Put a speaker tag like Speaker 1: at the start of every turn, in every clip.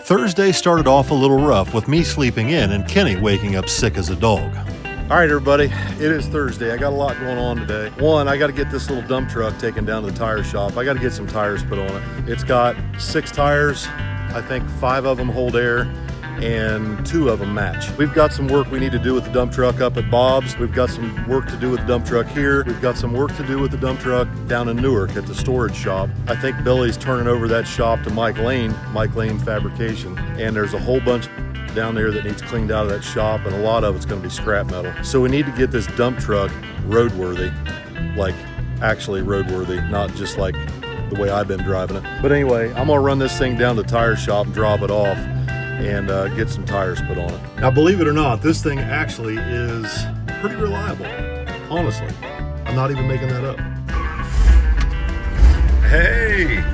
Speaker 1: Thursday started off a little rough with me sleeping in and Kenny waking up sick as a dog. All right, everybody, it is Thursday. I got a lot going on today. One, I got to get this little dump truck taken down to the tire shop. I got to get some tires put on it. It's got 6 tires. I think 5 of them hold air and 2 of them match. We've got some work we need to do with the dump truck up at Bob's. We've got some work to do with the dump truck here. We've got some work to do with the dump truck down in Newark at the storage shop. I think Billy's turning over that shop to Mike Lane Fabrication. And there's a whole bunch down there that needs cleaned out of that shop, and a lot of it's going to be scrap metal. So we need to get this dump truck roadworthy, like actually roadworthy, not just like the way I've been driving it. But anyway, I'm gonna run this thing down to the tire shop and drop it off and get some tires put on it. Now, believe it or not, this thing actually is pretty reliable. Honestly, I'm not even making that up. Hey,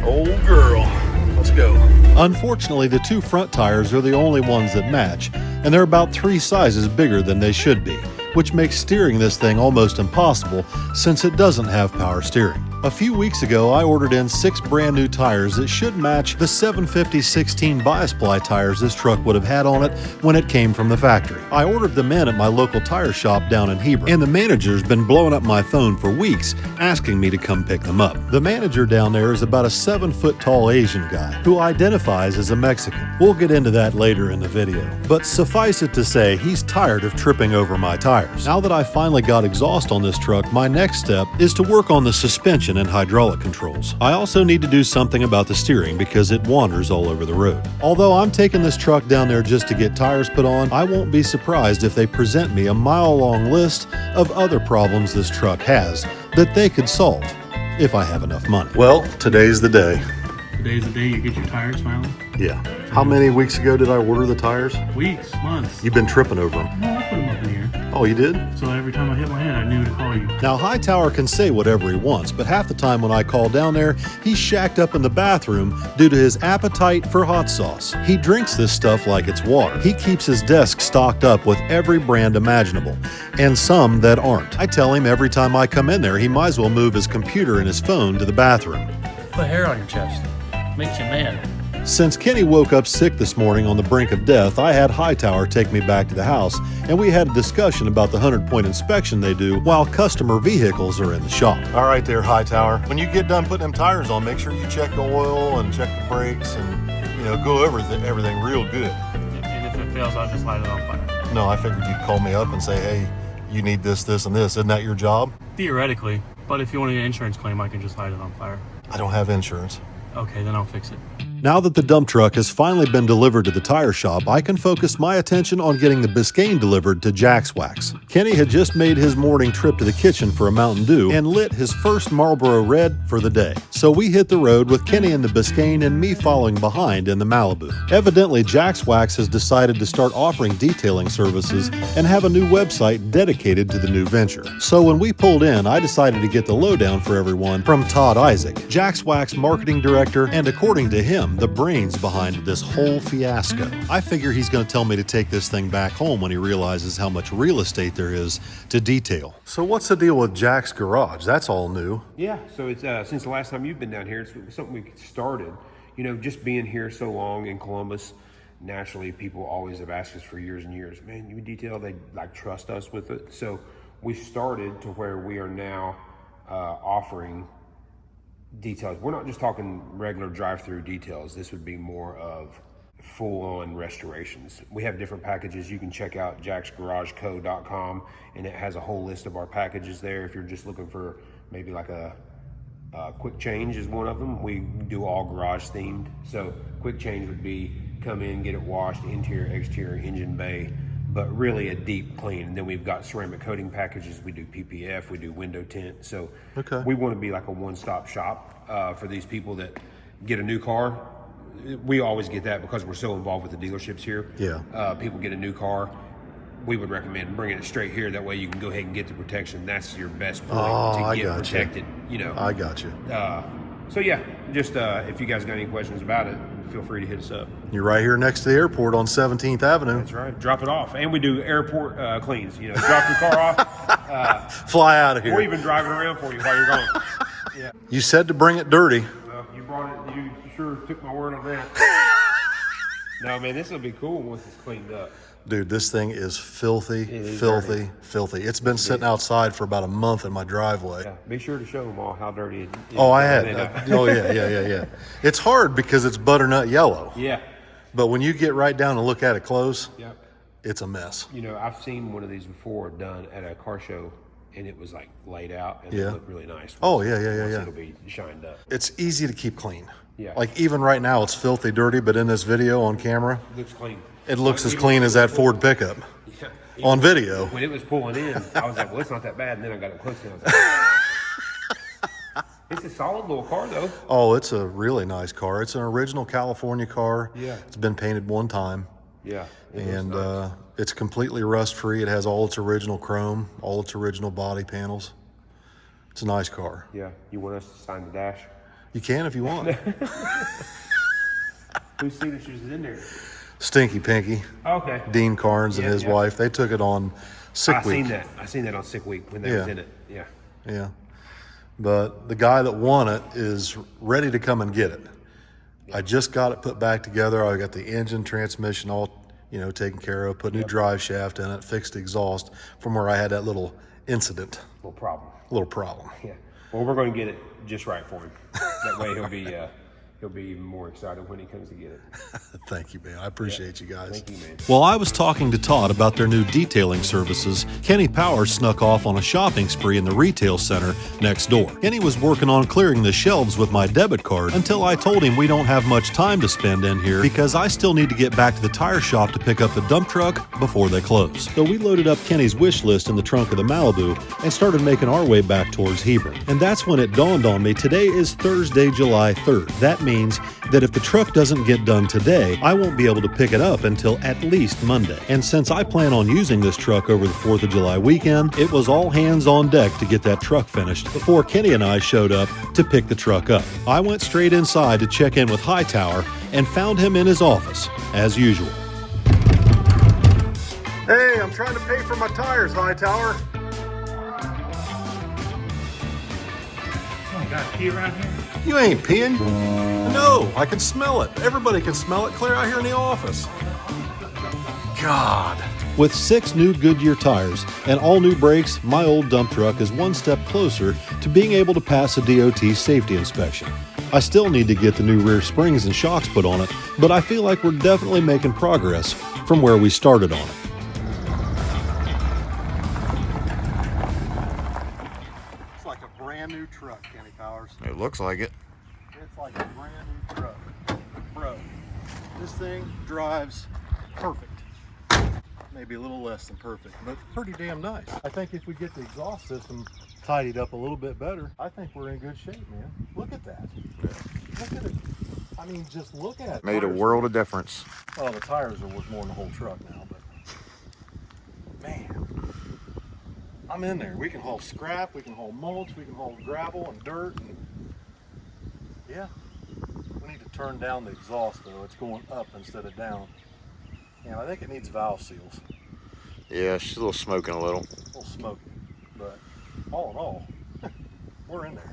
Speaker 1: old girl. Let's go. Unfortunately, the 2 front tires are the only ones that match, and they're about 3 sizes bigger than they should be, which makes steering this thing almost impossible since it doesn't have power steering. A few weeks ago, I ordered in 6 brand new tires that should match the 750/16 bias ply tires this truck would have had on it when it came from the factory. I ordered them in at my local tire shop down in Heber, and the manager's been blowing up my phone for weeks asking me to come pick them up. The manager down there is about a 7-foot tall Asian guy who identifies as a Mexican. We'll get into that later in the video, but suffice it to say, he's tired of tripping over my tires. Now that I finally got exhaust on this truck, my next step is to work on the suspension and hydraulic controls. I also need to do something about the steering because it wanders all over the road. Although I'm taking this truck down there just to get tires put on, I won't be surprised if they present me a mile-long list of other problems this truck has that they could solve if I have enough money. Well, today's the day.
Speaker 2: Today's the day you get your tires, Smiley?
Speaker 1: Yeah. How many weeks ago did I order the tires?
Speaker 2: Weeks, months.
Speaker 1: You've been tripping over them.
Speaker 2: No, I put them up in here.
Speaker 1: Oh, you did?
Speaker 2: So every time I hit my head, I knew to call you.
Speaker 1: Now, Hightower can say whatever he wants, but half the time when I call down there, he's shacked up in the bathroom due to his appetite for hot sauce. He drinks this stuff like it's water. He keeps his desk stocked up with every brand imaginable, and some that aren't. I tell him every time I come in there, he might as well move his computer and his phone to the bathroom.
Speaker 3: Put hair on your chest. Makes you man.
Speaker 1: Since Kenny woke up sick this morning on the brink of death, I had Hightower take me back to the house, and we had a discussion about the 100-point inspection they do while customer vehicles are in the shop. All right there, Hightower. When you get done putting them tires on, make sure you check the oil and check the brakes and, go over everything real good.
Speaker 2: And if it fails, I'll just light it on fire.
Speaker 1: No, I figured you'd call me up and say, hey, you need this, this, and this. Isn't that your job?
Speaker 2: Theoretically, but if you want to get an insurance claim, I can just light it on fire.
Speaker 1: I don't have insurance.
Speaker 2: Okay, then I'll fix it.
Speaker 1: Now that the dump truck has finally been delivered to the tire shop, I can focus my attention on getting the Biscayne delivered to Jack's Wax. Kenny had just made his morning trip to the kitchen for a Mountain Dew and lit his first Marlboro Red for the day. So we hit the road with Kenny in the Biscayne and me following behind in the Malibu. Evidently, Jack's Wax has decided to start offering detailing services and have a new website dedicated to the new venture. So when we pulled in, I decided to get the lowdown for everyone from Todd Isaac, Jack's Wax marketing director, and according to him, the brains behind this whole fiasco. I figure he's going to tell me to take this thing back home when he realizes how much real estate there is to detail. So what's the deal with Jack's Garage? That's all new.
Speaker 4: Yeah, so it's since the last time you've been down here, it's something we started. Just being here so long in Columbus, naturally people always have asked us for years and years, man, you detail, they trust us with it. So we started to where we are now offering details. We're not just talking regular drive-through details. This would be more of full-on restorations. We have different packages. You can check out jacksgarageco.com, and it has a whole list of our packages there. If you're just looking for maybe like a quick change is one of them. We do all garage themed. So quick change would be come in, get it washed, interior, exterior, engine bay, but really a deep clean. And then we've got ceramic coating packages. We do PPF, we do window tint. So we want to be like a one-stop shop for these people that get a new car. We always get that because we're so involved with the dealerships here.
Speaker 1: Yeah.
Speaker 4: People get a new car. We would recommend bringing it straight here. That way you can go ahead and get the protection. That's your best point to get protected.
Speaker 1: I got you.
Speaker 4: So yeah, just if you guys got any questions about it, feel free to hit us up.
Speaker 1: You're right here next to the airport on 17th Avenue.
Speaker 4: That's right. Drop it off. And we do airport cleans. Drop your car off.
Speaker 1: Fly out of here.
Speaker 4: Or even drive it around for you while you're gone. Yeah.
Speaker 1: You said to bring it dirty.
Speaker 4: Well, you brought it. You sure took my word on that. No, man, this will be cool once it's cleaned up.
Speaker 1: Dude, this thing is filthy,
Speaker 4: is
Speaker 1: filthy,
Speaker 4: dirty.
Speaker 1: filthy. It's been sitting outside for about a month in my driveway.
Speaker 4: Yeah, be sure to show them all how dirty it is.
Speaker 1: Oh, I had. Oh, yeah. It's hard because it's butternut yellow.
Speaker 4: Yeah.
Speaker 1: But when you get right down and look at it close,
Speaker 4: Yep.
Speaker 1: it's a mess.
Speaker 4: You know, I've seen one of these before done at a car show, and it was like laid out, and
Speaker 1: Yeah.
Speaker 4: it looked really nice.
Speaker 1: Oh,
Speaker 4: Once
Speaker 1: yeah.
Speaker 4: It'll be shined up.
Speaker 1: It's easy to keep clean.
Speaker 4: Yeah.
Speaker 1: Like even right now, it's filthy dirty, but in this video on camera,
Speaker 4: Looks clean.
Speaker 1: it looks as
Speaker 4: Even
Speaker 1: clean
Speaker 4: when
Speaker 1: as
Speaker 4: it
Speaker 1: that
Speaker 4: was
Speaker 1: Ford pickup
Speaker 4: Yeah.
Speaker 1: on video.
Speaker 4: When it was pulling in, I was like, well, it's not that bad. And then I got it close and I was like, it's a solid little car, though.
Speaker 1: Oh, it's a really nice car. It's an original California car.
Speaker 4: Yeah.
Speaker 1: It's been painted one time.
Speaker 4: Yeah. It looks
Speaker 1: And
Speaker 4: nice.
Speaker 1: it's completely rust-free. It has all its original chrome, all its original body panels. It's a nice car.
Speaker 4: Yeah. You want us to sign the dash?
Speaker 1: You can if you want.
Speaker 4: Whose signatures is in there?
Speaker 1: Stinky Pinky,
Speaker 4: Okay.
Speaker 1: Dean Carnes and
Speaker 4: Yeah,
Speaker 1: his
Speaker 4: yeah.
Speaker 1: wife, they took it on sick
Speaker 4: I
Speaker 1: week.
Speaker 4: seen that. I seen that on sick week when they was
Speaker 1: Yeah.
Speaker 4: in it. Yeah.
Speaker 1: Yeah. But the guy that won it is ready to come and get it. I just got it put back together. I got the engine, transmission all, taken care of, put new drive shaft in it, fixed exhaust from where I had that little incident,
Speaker 4: No problem.
Speaker 1: little problem.
Speaker 4: Yeah. Well, we're going to get it just right for him. That way he'll be even more excited when he comes to get it.
Speaker 1: Thank you, man. I appreciate you guys.
Speaker 4: Thank you, man.
Speaker 1: While I was talking to Todd about their new detailing services, Kenny Powers snuck off on a shopping spree in the retail center next door. Kenny was working on clearing the shelves with my debit card until I told him we don't have much time to spend in here because I still need to get back to the tire shop to pick up the dump truck before they close. So we loaded up Kenny's wish list in the trunk of the Malibu and started making our way back towards Hebron. And that's when it dawned on me today is Thursday, July 3rd. That means that if the truck doesn't get done today, I won't be able to pick it up until at least Monday. And since I plan on using this truck over the 4th of July weekend, it was all hands on deck to get that truck finished before Kenny and I showed up to pick the truck up. I went straight inside to check in with Hightower and found him in his office, as usual. Hey, I'm trying to pay for my tires, Hightower.
Speaker 2: Oh, got pee around here?
Speaker 1: You ain't peeing. No, I can smell it. Everybody can smell it clear out here in the office. God. With 6 new Goodyear tires and all new brakes, my old dump truck is one step closer to being able to pass a DOT safety inspection. I still need to get the new rear springs and shocks put on it, but I feel like we're definitely making progress from where we started on it. It's like a brand new truck, Kenny Powers.
Speaker 5: It looks like it.
Speaker 1: It's like a brand new truck. Bro, this thing drives perfect. Maybe a little less than perfect, but pretty damn nice. I think if we get the exhaust system tidied up a little bit better, I think we're in good shape, man. Look at that. Look at it. I mean, just look at it.
Speaker 5: Made a world of difference.
Speaker 1: Well, the tires are worth more than the whole truck now, but man, I'm in there. We can haul scrap, we can haul mulch, we can haul gravel and dirt, and yeah. We need to turn down the exhaust though. It's going up instead of down. And I think it needs valve seals.
Speaker 5: Yeah, she's a little smoking a little.
Speaker 1: A little smoky, but all in all, we're in there.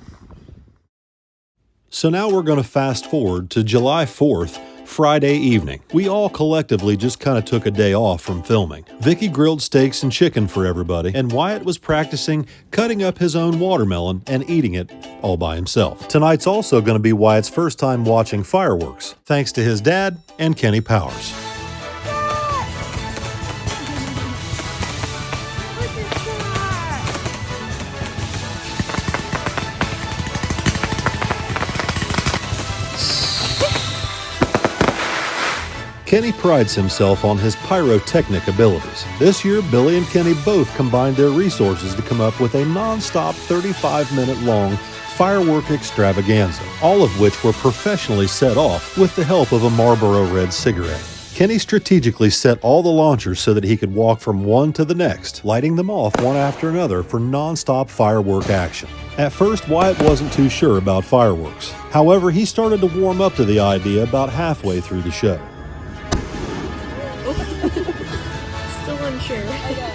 Speaker 1: So now we're going to fast forward to July 4th, Friday evening. We all collectively just kind of took a day off from filming. Vicky grilled steaks and chicken for everybody, and Wyatt was practicing cutting up his own watermelon and eating it all by himself. Tonight's also going to be Wyatt's first time watching fireworks, thanks to his dad and Kenny Powers. Kenny prides himself on his pyrotechnic abilities. This year, Billy and Kenny both combined their resources to come up with a non-stop 35-minute long firework extravaganza, all of which were professionally set off with the help of a Marlboro Red cigarette. Kenny strategically set all the launchers so that he could walk from one to the next, lighting them off one after another for non-stop firework action. At first, Wyatt wasn't too sure about fireworks. However, he started to warm up to the idea about halfway through the show.
Speaker 6: Still unsure.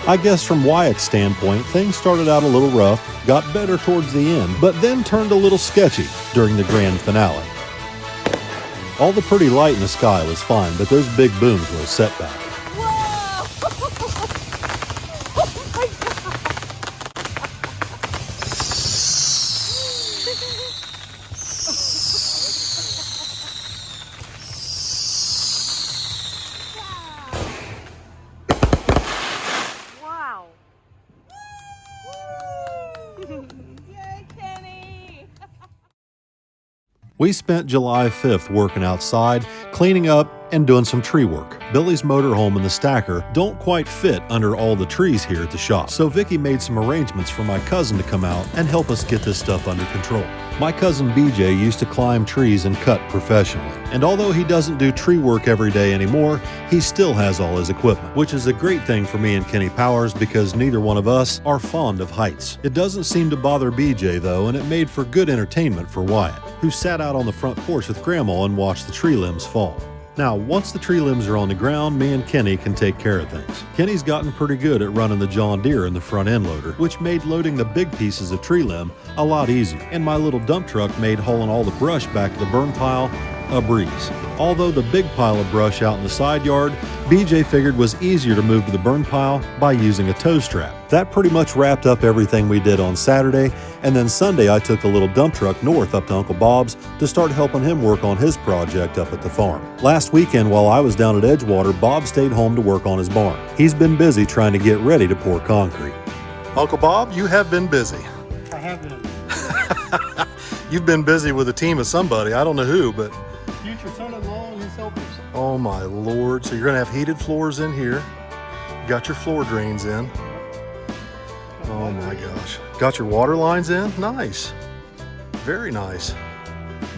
Speaker 1: I guess from Wyatt's standpoint, things started out a little rough, got better towards the end, but then turned a little sketchy during the grand finale. All the pretty light in the sky was fine, but those big booms were a setback.
Speaker 6: Wow. Yay, Kenny!
Speaker 1: We spent July 5th working outside, cleaning up, and doing some tree work. Billy's motorhome and the stacker don't quite fit under all the trees here at the shop, so Vicky made some arrangements for my cousin to come out and help us get this stuff under control. My cousin BJ used to climb trees and cut professionally, and although he doesn't do tree work every day anymore, he still has all his equipment, which is a great thing for me and Kenny Powers because neither one of us are fond of heights. It doesn't seem to bother BJ though, and it made for good entertainment for Wyatt, who sat out on the front porch with Grandma and watched the tree limbs fall. Now, once the tree limbs are on the ground, me and Kenny can take care of things. Kenny's gotten pretty good at running the John Deere and the front end loader, which made loading the big pieces of tree limb a lot easier. And my little dump truck made hauling all the brush back to the burn pile a breeze. Although the big pile of brush out in the side yard, BJ figured was easier to move to the burn pile by using a tow strap. That pretty much wrapped up everything we did on Saturday, and then Sunday I took the little dump truck north up to Uncle Bob's to start helping him work on his project up at the farm. Last weekend while I was down at Edgewater, Bob stayed home to work on his barn. He's been busy trying to get ready to pour concrete. Uncle Bob, you have been busy.
Speaker 3: I have been.
Speaker 1: You've been busy with a team of somebody, I don't know who, but
Speaker 3: Future son-in-law and his helpers.
Speaker 1: oh my Lord. So you're gonna have heated floors in here. You got your floor drains in. Oh my gosh. Got your water lines in? Nice. Very nice.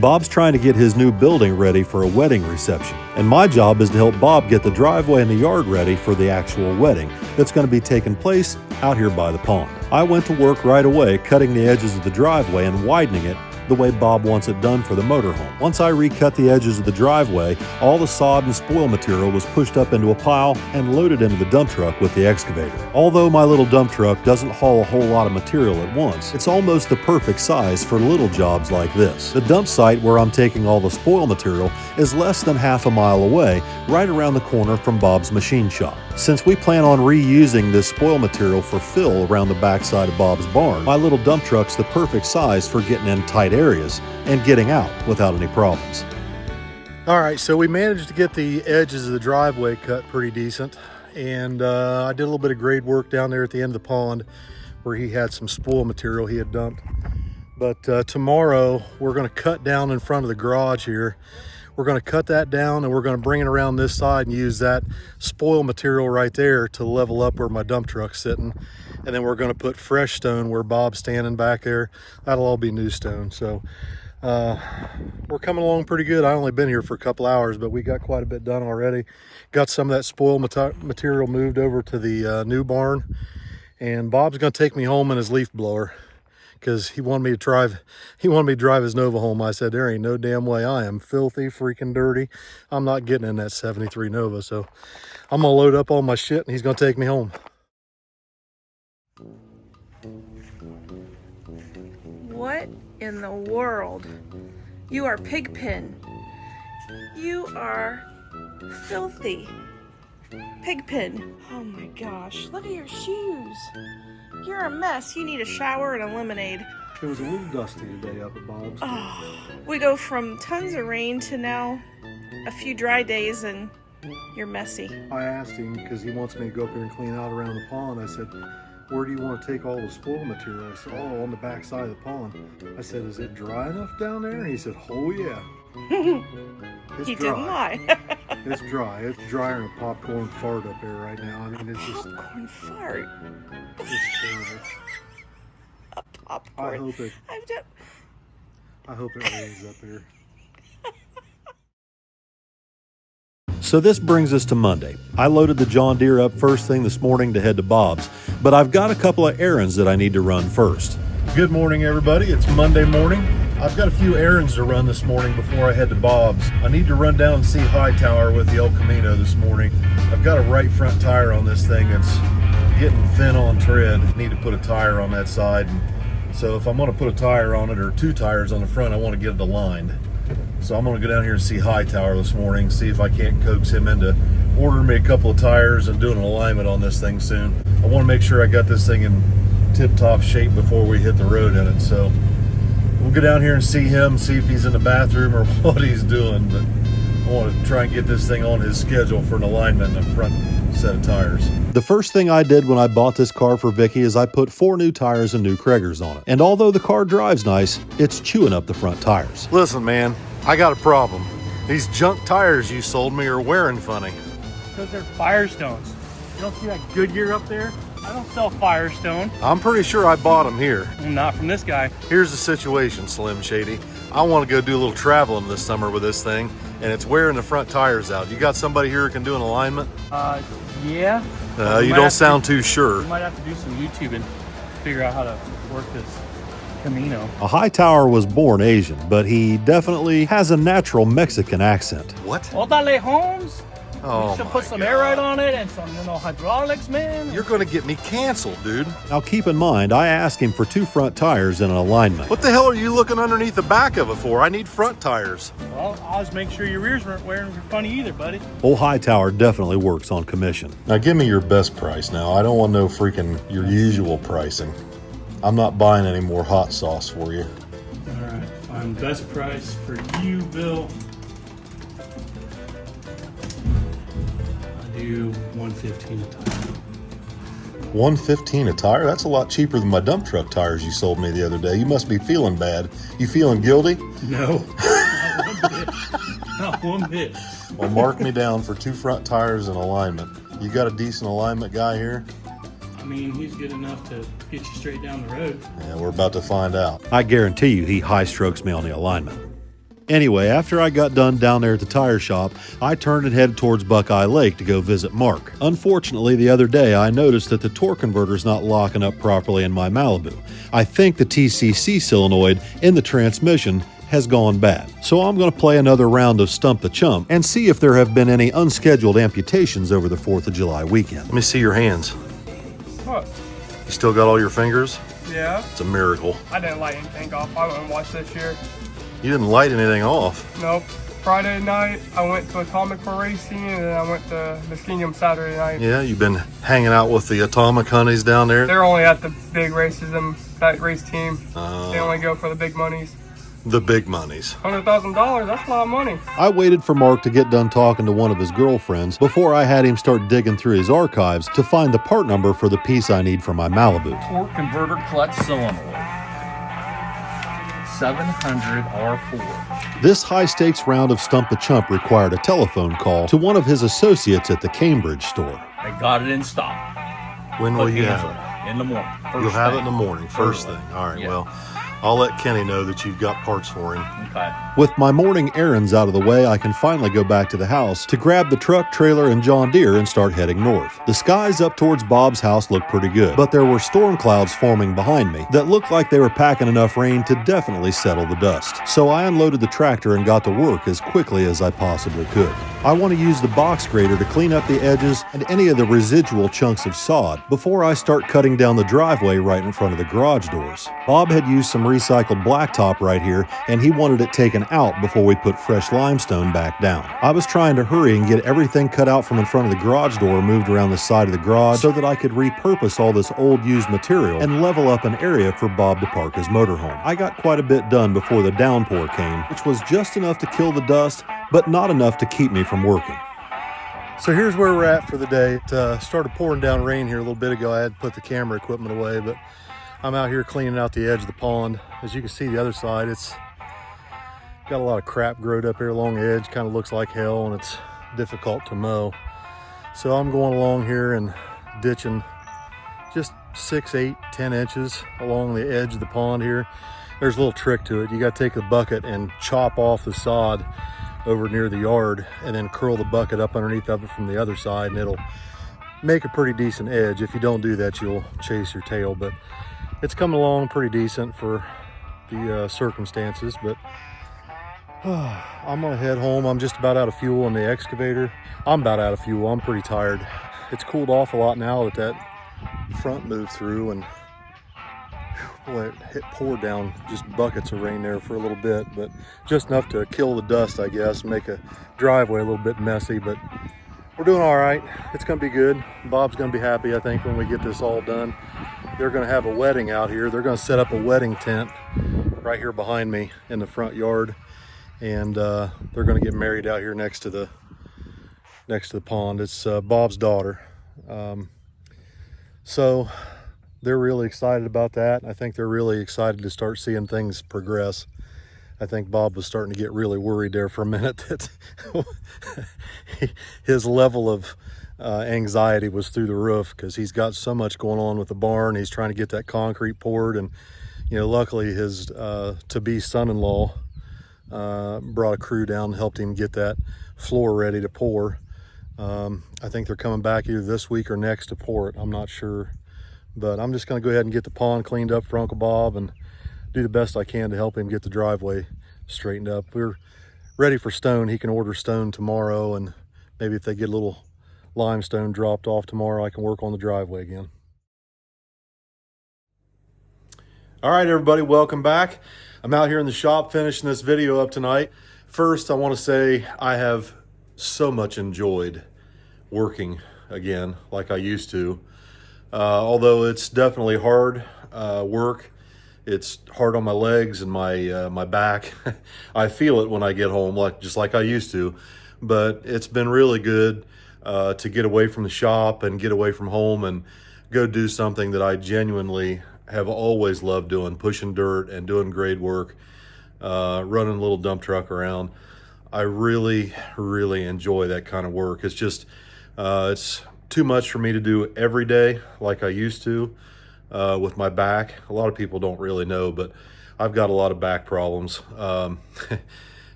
Speaker 1: Bob's trying to get his new building ready for a wedding reception, and my job is to help Bob get the driveway and the yard ready for the actual wedding that's going to be taking place out here by the pond. I went to work right away cutting the edges of the driveway and widening it the way Bob wants it done for the motorhome. Once I recut the edges of the driveway, all the sod and spoil material was pushed up into a pile and loaded into the dump truck with the excavator. Although my little dump truck doesn't haul a whole lot of material at once, it's almost the perfect size for little jobs like this. The dump site where I'm taking all the spoil material is less than half a mile away, right around the corner from Bob's machine shop. Since we plan on reusing this spoil material for fill around the backside of Bob's barn, my little dump truck's the perfect size for getting in tight areas and getting out without any problems. All right, so we managed to get the edges of the driveway cut pretty decent, and I did a little bit of grade work down there at the end of the pond where he had some spoil material he had dumped. But tomorrow we're going to cut down in front of the garage here. We're going to cut that down and we're going to bring it around this side and use that spoil material right there to level up where my dump truck's sitting. And then we're going to put fresh stone where Bob's standing back there. That'll all be new stone. So we're coming along pretty good. I've only been here for a couple hours, but we got quite a bit done already. Got some of that spoil material moved over to the new barn. And Bob's going to take me home in his leaf blower, because he wanted me to drive his Nova home. I said, there ain't no damn way. I am filthy freaking dirty. I'm not getting in that 73 Nova. So I'm gonna load up all my shit and he's gonna take me home.
Speaker 6: What in the world? You are Pigpen. You are filthy. Pigpen. Oh my gosh, look at your shoes. You're a mess. You need a shower and a lemonade.
Speaker 1: It was a little dusty today up at Bob's.
Speaker 6: Oh, we go from tons of rain to now a few dry days and you're messy.
Speaker 1: I asked him because he wants me to go up there and clean out around the pond. I said, where do you want to take all the spoil material? I said, oh, on the back side of the pond. I said, is it dry enough down there? And he said, oh yeah. It's
Speaker 6: He
Speaker 1: dry.
Speaker 6: didn't lie.
Speaker 1: It's dry. It's drier than a popcorn fart up there right now. I mean, it's just
Speaker 6: Popcorn fart.
Speaker 1: it's terrible.
Speaker 6: A popcorn.
Speaker 1: I hope it rains up here. So this brings us to Monday. I loaded the John Deere up first thing this morning to head to Bob's, but I've got a couple of errands that I need to run first. Good morning, everybody. It's Monday morning. I've got a few errands to run this morning before I head to Bob's. I need to run down and see Hightower with the El Camino this morning. I've got a right front tire on this thing. It's getting thin on tread. I need to put a tire on that side. So if I'm going to put a tire on it, or two tires on the front, I want to get it aligned. So I'm gonna go down here and see Hightower this morning, see if I can't coax him into ordering me a couple of tires and doing an alignment on this thing soon. I wanna make sure I got this thing in tip-top shape before we hit the road in it. So we'll go down here and see him, see if he's in the bathroom or what he's doing. But I want to try and get this thing on his schedule for an alignment in the front set of tires. The first thing I did when I bought this car for Vicky is I put 4 new tires and new Craigers on it. And although the car drives nice, it's chewing up the front tires. Listen, man, I got a problem. These junk tires you sold me are wearing funny.
Speaker 2: Because they're Firestones. You don't see that Goodyear up there? I don't sell Firestone.
Speaker 1: I'm pretty sure I bought them here.
Speaker 2: Not from this guy.
Speaker 1: Here's the situation, Slim Shady. I want to go do a little traveling this summer with this thing, and it's wearing the front tires out. You got somebody here who can do an alignment?
Speaker 2: Yeah.
Speaker 1: You don't sound too sure.
Speaker 2: You might have to do some YouTube and figure out how to work this Camino.
Speaker 1: A Hightower was born Asian, but he definitely has a natural Mexican accent. What?
Speaker 2: Odale Holmes.
Speaker 1: Oh,
Speaker 2: You should put some air ride on it and some, hydraulics, man.
Speaker 1: You're going to get me canceled, dude. Now keep in mind, I asked him for 2 front tires and an alignment. What the hell are you looking underneath the back of it for? I need front tires.
Speaker 2: Well, I'll just make sure your rears weren't wearing funny either, buddy.
Speaker 1: Old Hightower definitely works on commission. Now give me your best price now. I don't want no freaking your usual pricing. I'm not buying any more hot sauce for you.
Speaker 2: All right, fine. Best price for you, Bill. I do $115 a tire.
Speaker 1: $115 a tire? That's a lot cheaper than my dump truck tires you sold me the other day. You must be feeling bad. You feeling guilty?
Speaker 2: No, not one bit. Not one bit.
Speaker 1: Well, mark me down for 2 front tires and alignment. You got a decent alignment guy here?
Speaker 2: I mean, he's good enough to get you straight down the road.
Speaker 1: Yeah, we're about to find out. I guarantee you he high strokes me on the alignment. Anyway, after I got done down there at the tire shop, I turned and headed towards Buckeye Lake to go visit Mark. Unfortunately, the other day I noticed that the torque converter's not locking up properly in my Malibu. I think the TCC solenoid in the transmission has gone bad. So I'm going to play another round of Stump the Chump and see if there have been any unscheduled amputations over the 4th of July weekend. Let me see your hands.
Speaker 3: What?
Speaker 1: You still got all your fingers?
Speaker 3: Yeah.
Speaker 1: It's a miracle.
Speaker 3: I didn't light anything off. I went and watched this year.
Speaker 1: You didn't light anything off.
Speaker 3: Nope. Friday night, I went to Atomic for racing, and then I went to Muskingum Saturday night.
Speaker 1: Yeah, you've been hanging out with the Atomic honeys down there?
Speaker 3: They're only at the big races, that race team. They only go for the big monies.
Speaker 1: The big monies.
Speaker 3: $100,000, that's a lot of money.
Speaker 1: I waited for Mark to get done talking to one of his girlfriends before I had him start digging through his archives to find the part number for the piece I need for my Malibu.
Speaker 7: Torque converter clutch solenoid. 700 R4.
Speaker 1: This high-stakes round of Stump the Chump required a telephone call to one of his associates at the Cambridge store.
Speaker 7: I got it in stock.
Speaker 1: When will you have it?
Speaker 7: In the morning.
Speaker 1: You'll have it in the morning, first
Speaker 7: Early.
Speaker 1: thing. All right,
Speaker 7: Yeah.
Speaker 1: well, I'll let Kenny know that you've got parts for him.
Speaker 7: Okay.
Speaker 1: With my morning errands out of the way, I can finally go back to the house to grab the truck, trailer, and John Deere and start heading north. The skies up towards Bob's house looked pretty good, but there were storm clouds forming behind me that looked like they were packing enough rain to definitely settle the dust. So I unloaded the tractor and got to work as quickly as I possibly could. I want to use the box grader to clean up the edges and any of the residual chunks of sod before I start cutting down the driveway right in front of the garage doors. Bob had used some recycled blacktop right here, and he wanted it taken out before we put fresh limestone back down. I was trying to hurry and get everything cut out from in front of the garage door moved around the side of the garage so that I could repurpose all this old used material and level up an area for Bob to park his motorhome. I got quite a bit done before the downpour came, which was just enough to kill the dust, but not enough to keep me from working. So here's where we're at for the day. It started pouring down rain here a little bit ago. I had to put the camera equipment away, but I'm out here cleaning out the edge of the pond. As you can see, the other side, it's got a lot of crap growed up here along the edge. Kind of looks like hell, and it's difficult to mow. So I'm going along here and ditching just 6, 8, 10 inches along the edge of the pond here. There's a little trick to it. You got to take the bucket and chop off the sod over near the yard and then curl the bucket up underneath of it from the other side, and it'll make a pretty decent edge. If you don't do that, you'll chase your tail, but it's coming along pretty decent for the circumstances. But I'm gonna head home. I'm just about out of fuel in the excavator. I'm about out of fuel. I'm pretty tired. It's cooled off a lot now that front moved through, and Well, it poured down just buckets of rain there for a little bit, but just enough to kill the dust, I guess, make a driveway a little bit messy, but we're doing all right. It's gonna be good. Bob's gonna be happy, I think, when we get this all done. They're gonna have a wedding out here. They're gonna set up a wedding tent right here behind me in the front yard, and they're gonna get married out here next to the pond. It's Bob's daughter. So they're really excited about that. I think they're really excited to start seeing things progress. I think Bob was starting to get really worried there for a minute that his level of anxiety was through the roof, because he's got so much going on with the barn. He's trying to get that concrete poured, and luckily his to-be son-in-law brought a crew down and helped him get that floor ready to pour. I think they're coming back either this week or next to pour it. I'm not sure, but I'm just going to go ahead and get the pond cleaned up for Uncle Bob and do the best I can to help him get the driveway straightened up. We're ready for stone. He can order stone tomorrow, and maybe if they get a little limestone dropped off tomorrow, I can work on the driveway again. All right, everybody, welcome back. I'm out here in the shop finishing this video up tonight. First, I want to say I have so much enjoyed working again like I used to. Although it's definitely hard work. It's hard on my legs and my back. I feel it when I get home, just like I used to. But it's been really good to get away from the shop and get away from home and go do something that I genuinely have always loved doing, pushing dirt and doing grade work, running a little dump truck around. I really, really enjoy that kind of work. It's just, it's too much for me to do every day like I used to with my back. A lot of people don't really know, but I've got a lot of back problems. And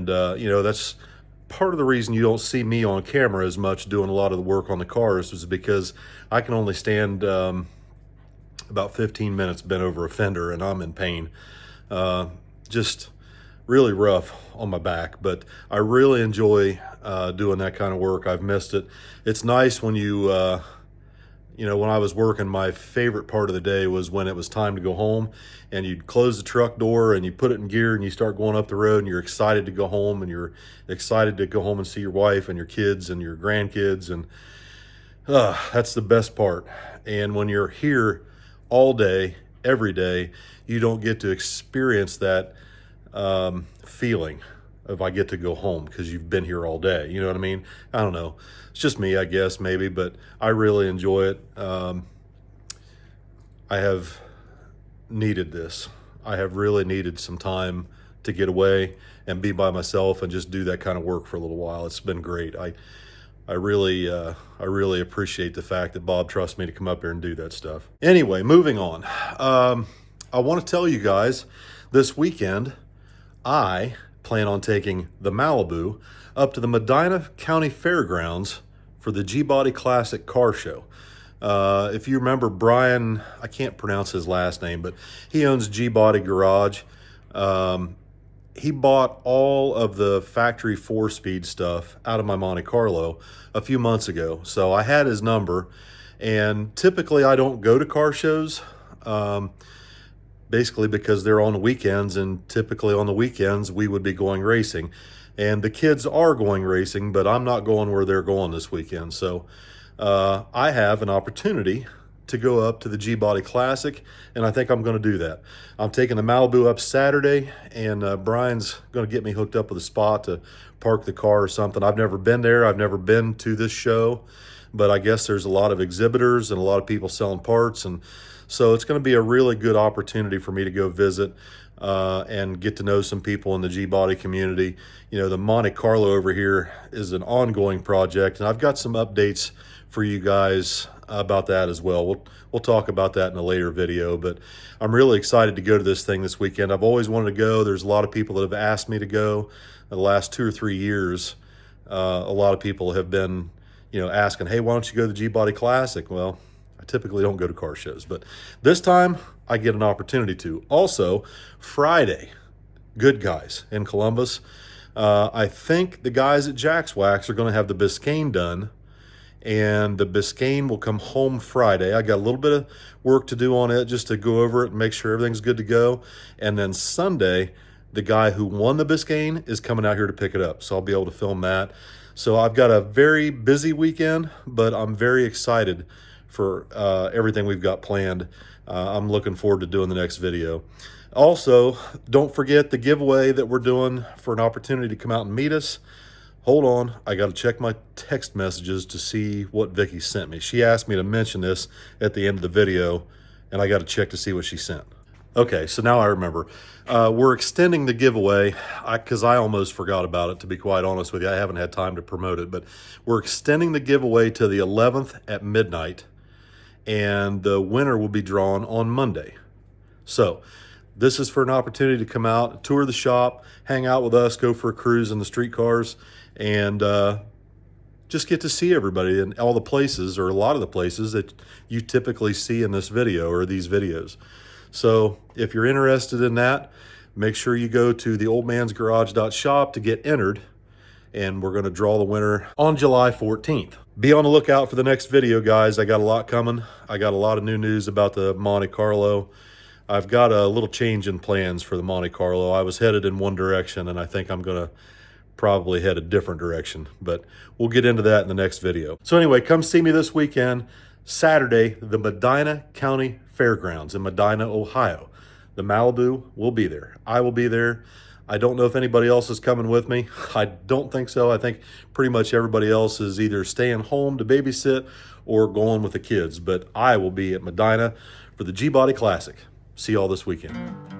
Speaker 1: that's part of the reason you don't see me on camera as much doing a lot of the work on the cars, is because I can only stand about 15 minutes bent over a fender and I'm in pain. Just really rough on my back, but I really enjoy doing that kind of work. I've missed it. It's nice when when I was working, my favorite part of the day was when it was time to go home, and you'd close the truck door and you put it in gear and you start going up the road, and you're excited to go home, and you're excited to go home and see your wife and your kids and your grandkids, and that's the best part. And when you're here all day, every day, you don't get to experience that feeling of I get to go home because you've been here all day. You know what I mean? I don't know. It's just me, I guess, maybe, but I really enjoy it. I have needed this. I have really needed some time to get away and be by myself and just do that kind of work for a little while. It's been great. I really appreciate the fact that Bob trusts me to come up here and do that stuff. Anyway, moving on. I want to tell you guys, this weekend, I plan on taking the Malibu up to the Medina County Fairgrounds for the G-Body Classic Car Show. If you remember Brian, I can't pronounce his last name, but he owns G-Body Garage. He bought all of the factory 4-speed stuff out of my Monte Carlo a few months ago. So I had his number, and typically I don't go to car shows, basically because they're on the weekends, and typically on the weekends we would be going racing. And the kids are going racing, but I'm not going where they're going this weekend. So I have an opportunity to go up to the G-Body Classic, and I think I'm going to do that. I'm taking the Malibu up Saturday, and Brian's going to get me hooked up with a spot to park the car or something. I've never been there. I've never been to this show, but I guess there's a lot of exhibitors and a lot of people selling parts, and so it's going to be a really good opportunity for me to go visit and get to know some people in the G-Body community. The Monte Carlo over here is an ongoing project, and I've got some updates for you guys about that as well. We'll talk about that in a later video, but I'm really excited to go to this thing this weekend. I've always wanted to go. There's a lot of people that have asked me to go in the last 2 or 3 years. A lot of people have been, asking, hey, why don't you go to the G-Body Classic? Well, I typically don't go to car shows, but this time I get an opportunity to. Also, Friday, Good Guys in Columbus. I think the guys at Jack's Wax are going to have the Biscayne done, and the Biscayne will come home Friday. I got a little bit of work to do on it just to go over it and make sure everything's good to go. And then Sunday, the guy who won the Biscayne is coming out here to pick it up, so I'll be able to film that. So I've got a very busy weekend, but I'm very excited for everything we've got planned. I'm looking forward to doing the next video. Also, don't forget the giveaway that we're doing for an opportunity to come out and meet us. Hold on, I got to check my text messages to see what Vicky sent me. She asked me to mention this at the end of the video, and I got to check to see what she sent. Okay, so now I remember. We're extending the giveaway because I almost forgot about it, to be quite honest with you. I haven't had time to promote it, but we're extending the giveaway to the 11th at midnight, and the winner will be drawn on Monday. So this is for an opportunity to come out, tour the shop, hang out with us, go for a cruise in the streetcars, and just get to see everybody in all the places, or a lot of the places that you typically see in this video or these videos. So if you're interested in that, make sure you go to theoldmansgarage.shop to get entered, and we're going to draw the winner on July 14th. Be on the lookout for the next video, guys. I got a lot coming. I got a lot of new news about the Monte Carlo. I've got a little change in plans for the Monte Carlo. I was headed in one direction, and I think I'm going to probably head a different direction, but we'll get into that in the next video. So anyway, come see me this weekend, Saturday, the Medina County Fairgrounds in Medina, Ohio. The Malibu will be there. I will be there. I don't know if anybody else is coming with me. I don't think so. I think pretty much everybody else is either staying home to babysit or going with the kids, but I will be at Medina for the G-Body Classic. See y'all this weekend.